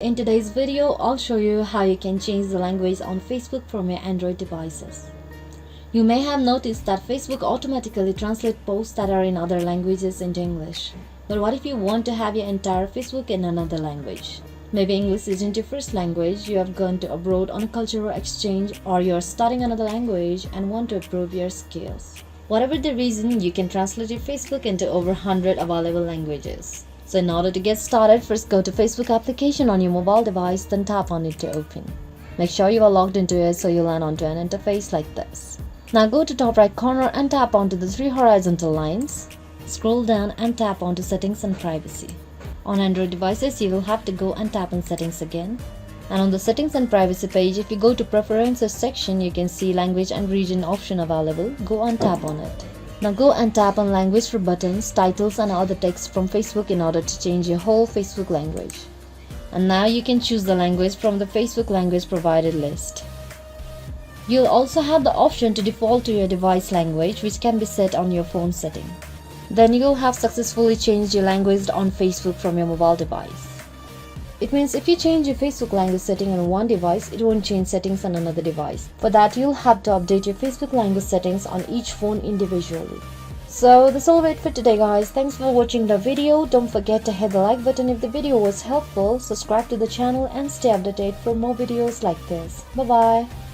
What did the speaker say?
In today's video, I'll show you how you can change the language on Facebook from your Android devices. You may have noticed that Facebook automatically translates posts that are in other languages into English. But what if you want to have your entire Facebook in another language? Maybe English isn't your first language, you have gone to abroad on a cultural exchange, or you're studying another language and want to improve your skills. Whatever the reason, you can translate your Facebook into over 100 available languages. So in order to get started, first go to Facebook application on your mobile device, then tap on it to open. Make sure you are logged into it so you land onto an interface like this. Now go to top right corner and tap onto the 3 horizontal lines. Scroll down and tap onto settings and privacy. On Android devices, you will have to go and tap on settings again. And on the settings and privacy page, if you go to preferences section, you can see language and region option available. Go and tap on it. Now go and tap on language for buttons, titles and other text from Facebook in order to change your whole Facebook language. And now you can choose the language from the Facebook language provided list. You'll also have the option to default to your device language, which can be set on your phone setting. Then you'll have successfully changed your language on Facebook from your mobile device. It means if you change your Facebook language setting on one device, it won't change settings on another device. For that, you'll have to update your Facebook language settings on each phone individually. So that's all for today, guys. Thanks for watching the video. Don't forget to hit the like button if the video was helpful, subscribe to the channel and stay updated for more videos like this. Bye bye.